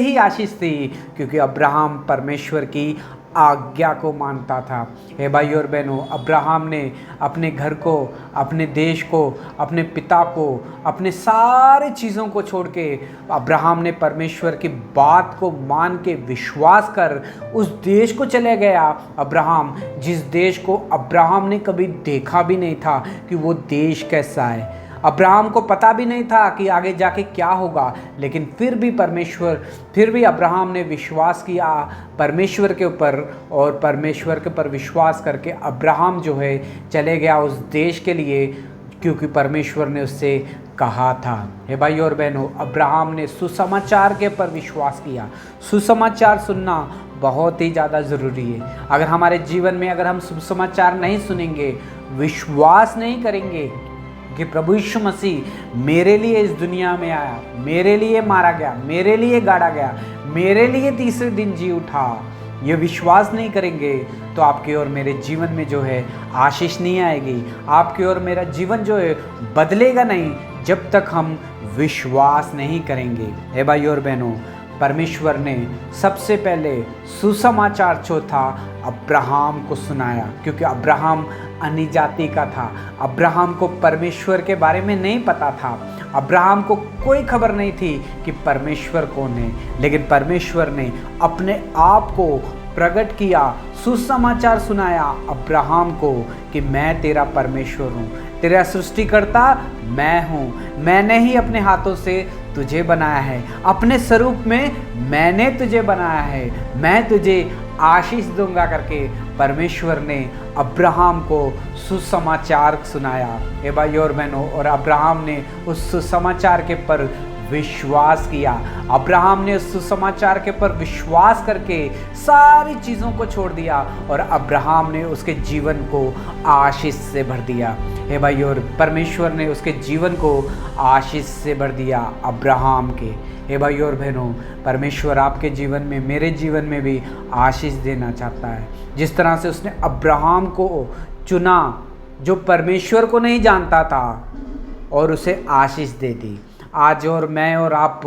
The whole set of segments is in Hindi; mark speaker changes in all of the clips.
Speaker 1: ही आशीष थी क्योंकि अब्राहम परमेश्वर की आज्ञा को मानता था। हे भाई और बहनों, अब्राहम ने अपने घर को, अपने देश को, अपने पिता को, अपने सारे चीज़ों को छोड़ के अब्राहम ने परमेश्वर की बात को मान के विश्वास कर उस देश को चले गया। अब्राहम, जिस देश को अब्राहम ने कभी देखा भी नहीं था कि वो देश कैसा है। अब्राहम को पता भी नहीं था कि आगे जाके क्या होगा, लेकिन फिर भी अब्राहम ने विश्वास किया परमेश्वर के ऊपर, और परमेश्वर के ऊपर विश्वास करके अब्राहम जो है चले गया उस देश के लिए, क्योंकि परमेश्वर ने उससे कहा था। हे भाई और बहनों, अब्राहम ने सुसमाचार के ऊपर विश्वास किया। सुसमाचार सुनना बहुत ही ज़्यादा ज़रूरी है। अगर हमारे जीवन में अगर हम सुसमाचार नहीं सुनेंगे, विश्वास नहीं करेंगे कि प्रभु यीशु मसीह मेरे लिए इस दुनिया में आया, मेरे लिए मारा गया, मेरे लिए गाड़ा गया, मेरे लिए तीसरे दिन जी उठा, ये विश्वास नहीं करेंगे तो आपके और मेरे जीवन में जो है आशीष नहीं आएगी। आपके और मेरा जीवन जो है बदलेगा नहीं जब तक हम विश्वास नहीं करेंगे। हे भाई और बहनों, परमेश्वर ने सबसे पहले सुसमाचार जो था अब्राहम को सुनाया, क्योंकि अब्राहम अन्य जाति का था। अब्राहम को परमेश्वर के बारे में नहीं पता था। अब्राहम को कोई खबर नहीं थी कि परमेश्वर कौन है, लेकिन परमेश्वर ने अपने आप को प्रकट किया, सुसमाचार सुनाया अब्राहम को कि मैं तेरा परमेश्वर हूँ, तेरा सृष्टिकर्ता मैं हूँ, मैंने ही अपने हाथों से तुझे बनाया है, अपने स्वरूप में मैंने तुझे बनाया है, मैं तुझे आशीष दूंगा करके परमेश्वर ने अब्राहम को सुसमाचार सुनाया। हे भाई और बहनों, और अब्राहम ने उस सुसमाचार के पर विश्वास किया। अब्राहम ने उस सुसमाचार के पर विश्वास करके सारी चीज़ों को छोड़ दिया और अब्राहम ने उसके जीवन को आशीष से भर दिया। हे भाई, और परमेश्वर ने उसके जीवन को आशीष से भर दिया अब्राहम के। हे भाई और बहनों, परमेश्वर आपके जीवन में, मेरे जीवन में भी आशीष देना चाहता है। जिस तरह से उसने अब्राहम को चुना जो परमेश्वर को नहीं जानता था और उसे आशीष दे दी, आज और मैं और आप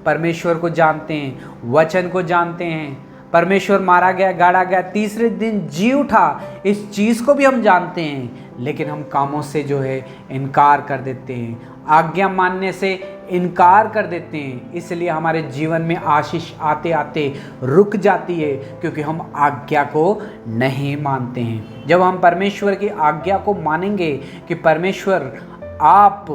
Speaker 1: परमेश्वर को जानते हैं, वचन को जानते हैं, परमेश्वर मारा गया, गाड़ा गया, तीसरे दिन जी उठा, इस चीज़ को भी हम जानते हैं, लेकिन हम कामों से जो है इनकार कर देते हैं, आज्ञा मानने से इनकार कर देते हैं। इसलिए हमारे जीवन में आशीष आते आते रुक जाती है, क्योंकि हम आज्ञा को नहीं मानते हैं। जब हम परमेश्वर की आज्ञा को मानेंगे कि परमेश्वर आप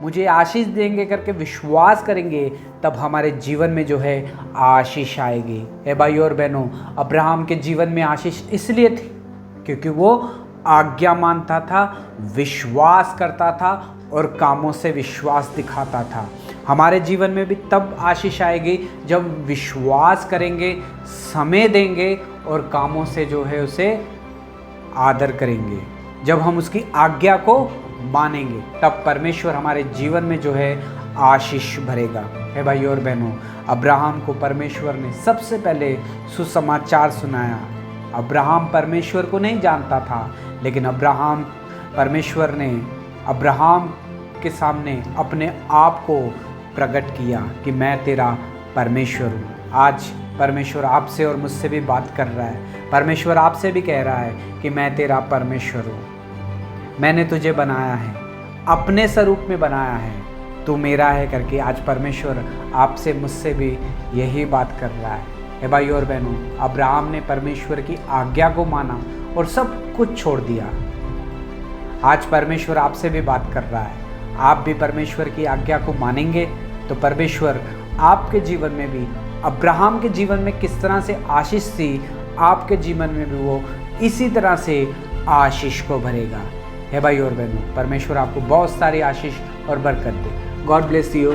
Speaker 1: मुझे आशीष देंगे करके विश्वास करेंगे, तब हमारे जीवन में जो है आशीष आएगी। हे भाई और बहनों, अब्राहम के जीवन में आशीष इसलिए थी क्योंकि वो आज्ञा मानता था, विश्वास करता था और कामों से विश्वास दिखाता था। हमारे जीवन में भी तब आशीष आएगी जब विश्वास करेंगे, समय देंगे और कामों से जो है उसे आदर करेंगे। जब हम उसकी आज्ञा को मानेंगे, तब परमेश्वर हमारे जीवन में जो है आशीष भरेगा। हे भाई और बहनों, अब्राहम को परमेश्वर ने सबसे पहले सुसमाचार सुनाया। अब्राहम परमेश्वर को नहीं जानता था, लेकिन परमेश्वर ने अब्राहम के सामने अपने आप को प्रकट किया कि मैं तेरा परमेश्वर हूँ। आज परमेश्वर आपसे और मुझसे भी बात कर रहा है। परमेश्वर आपसे भी कह रहा है कि मैं तेरा परमेश्वर हूँ, मैंने तुझे बनाया है, अपने स्वरूप में बनाया है, तू मेरा है करके आज परमेश्वर आपसे मुझसे भी यही बात कर रहा है। हे भाई और बहनों, अब्राहम ने परमेश्वर की आज्ञा को माना और सब कुछ छोड़ दिया। आज परमेश्वर आपसे भी बात कर रहा है। आप भी परमेश्वर की आज्ञा को मानेंगे तो परमेश्वर आपके जीवन में भी, अब्राहम के जीवन में किस तरह से आशीष थी, आपके जीवन में भी वो इसी तरह से आशीष को भरेगा। हे भाई और बहनों, परमेश्वर आपको बहुत सारी आशीष और बरकत दे। God bless you.